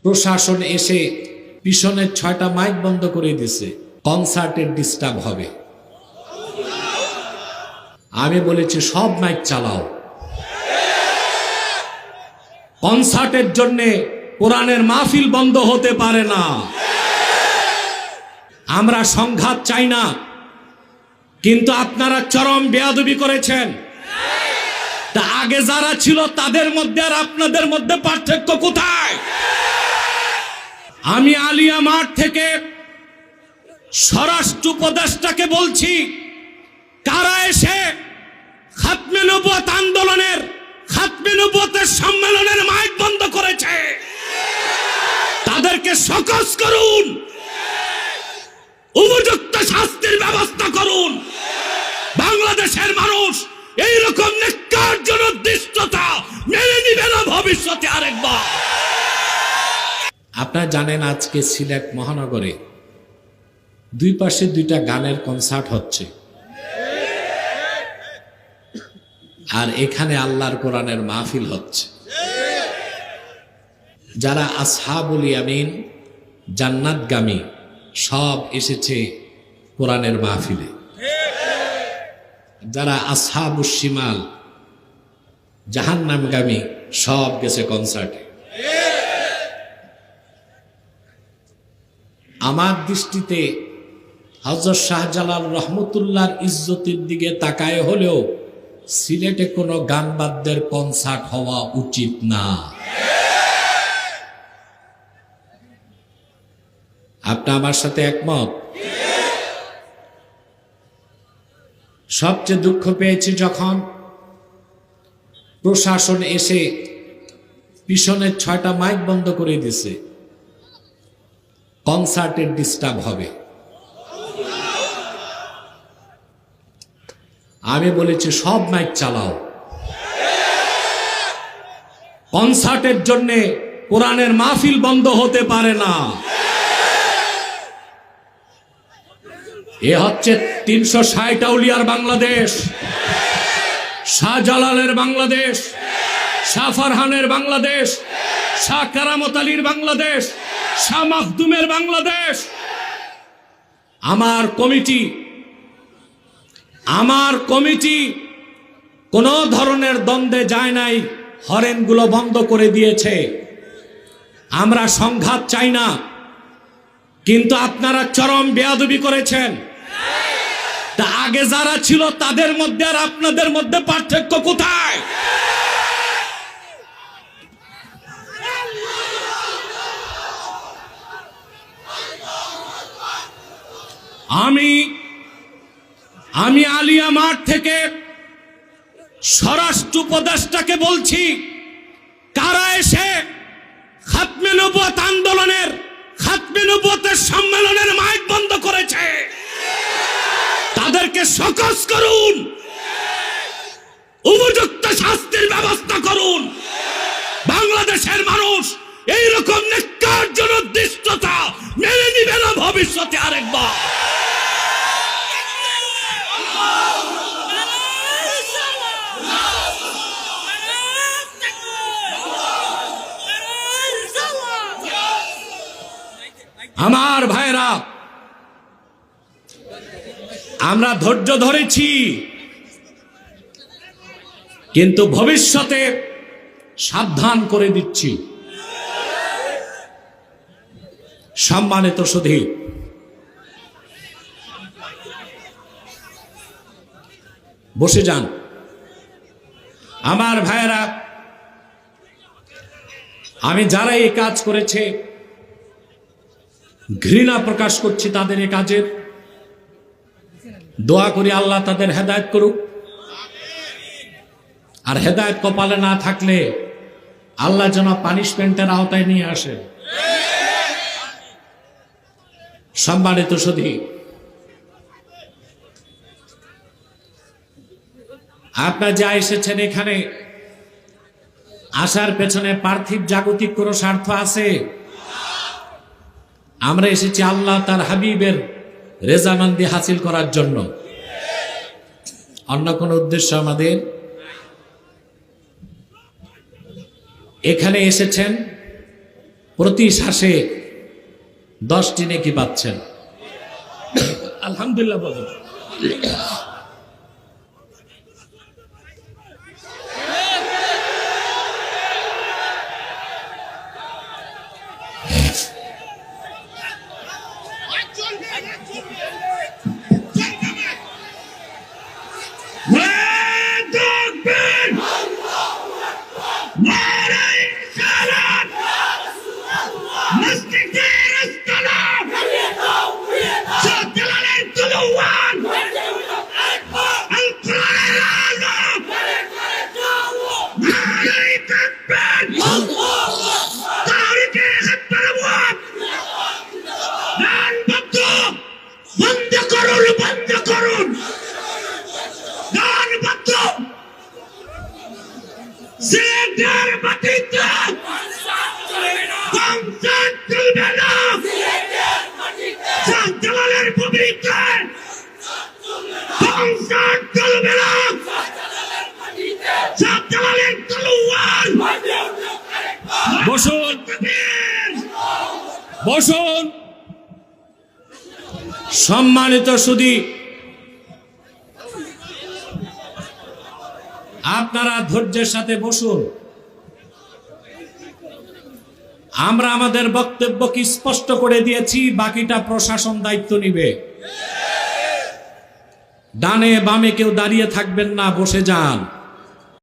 প্রশাসন এসে পিছনের 6টা মাইক বন্ধ করে দিছে, কনসার্টের ডিস্টার্ব হবে। আমি বলেছি সব মাইক চালাও, কনসার্টের জন্য কোরআনের মাহফিল বন্ধ হতে পারে না। আমরা সংঘাত চাই না, কিন্তু আপনারা চরম বেয়াদবি করেছেন। তা আগে যারা ছিল তাদের মধ্যে আর আপনাদের মধ্যে পার্থক্য কোথায়? আমি আলিয়া মাঠ থেকে স্বরাষ্ট্র উপদেষ্টাকে বলছি, কারা এসে খাতমে নবুয়ত আন্দোলনের, খাতমে নবুয়তের সম্মেলনের মাইক বন্ধ করেছে, তাদেরকে শোকজ করুন, উপযুক্ত শাস্তির ব্যবস্থা করুন। বাংলাদেশের মানুষ এইরকম ন্যাক্কারজনক দৃষ্টতা মেনে নিবে না ভবিষ্যতে আরেকবার। আপনারা জানেন আজকে সিলেট মহানগরে দুই পাশে 2টা গানের কনসার্ট হচ্ছে, আর এখানে আল্লাহর কোরআনের মাহফিল হচ্ছে। যারা আসহাবুল ইয়ামিন, জান্নাতগামী সব এসেছে কোরআনের মাহফিলে, যারা আসহাবুশ শিমাল, জাহান্নামগামী সব গেছে কনসার্টে। আমার দৃষ্টিতে হযরত শাহজালাল রহমতুল্লাহর ইজ্জতের দিকে তাকায় হলেও সিলেটে কোনো গান বাদ্যের কনসার্ট হওয়া উচিত না। আপনি আমার সাথে একমত? সবচেয়ে দুঃখ পেয়েছি যখন প্রশাসন এসে পিছনের 6টা মাইক বন্ধ করে দিছে, কনসার্টের ডিস্টার্ব হবে। আমি বলেছি সব মাইক চালাও, কনসার্টের জন্য কোরআনের মাহফিল বন্ধ হতে পারে না। এ হচ্ছে 360 আউলিয়ার বাংলাদেশ, শাহজালালের বাংলাদেশ, শাহ ফারহানের বাংলাদেশ, শাহ কারামত আলীর বাংলাদেশ, শাহ মাখদুমের বাংলাদেশ। আমার কমিটি কোন ধরনের দ্বন্দ্বে যায় নাই, হরেনগুলো বন্ধ করে দিয়েছে। আমরা সংঘাত চাই না, কিন্তু আপনারা চরম বেয়াদবি করেছেন। তা আগে যারা ছিল তাদের মধ্যে আর আপনাদের মধ্যে পার্থক্য কোথায়? আমি আলিয়া মাঠ থেকে স্বরাষ্ট্র উপদেষ্টাকে বলছি, কারা এসে খাতমে নবুয়ত আন্দোলনের, খাতমে নবুয়তের সম্মেলনের মাইক বন্ধ করেছে, তাদেরকে শোকজ করুন, উপযুক্ত শাস্তির ব্যবস্থা করুন। বাংলাদেশের মানুষ এইরকম ন্যাক্কারজনক দৃষ্টতা মেনে নিবে না ভবিষ্যতে আরেকবার। আমার ভাইরা, আমরা ধৈর্য ধরেছি, কিন্তু ভবিষ্যতে সাবধান করে দিচ্ছি। সম্মানিত সুধী, বসে যান। আমার ভাইরা, আমি যারা এই কাজ করেছে ঘৃণা প্রকাশ করছি তাদের এই কাজের। দোয়া করি আল্লাহ তাদের হেদায়েত করুক, আর হেদায়েত কপালে না থাকলে আল্লাহ যেন পানিশমেন্টের আওতায় নিয়ে আসে। সম্মানিত সুধী, আপনারা যা এসেছেন এখানে আসার পেছনে পার্থিব জাগতিক কোনো স্বার্থ আছে? আমরা এসেছি আল্লাহ তার হাবিবের রেজামন্দি হাসিল করার জন্য, অন্য কোনো উদ্দেশ্য আমাদের। এখানে এসেছেন প্রতি শ্বাসে 10টি নেকি পাচ্ছেন। আলহামদুলিল্লাহ বলুন। বসুন, বসুন। সম্মানিত সুধী, আপনারা ধৈর্যের সাথে বসুন। আমরা আমাদের বক্তব্যকে স্পষ্ট করে দিয়েছি, বাকিটা প্রশাসন দায়িত্ব নিবে। ডানে বামে কেউ দাঁড়িয়ে থাকবেন না, বসে যান।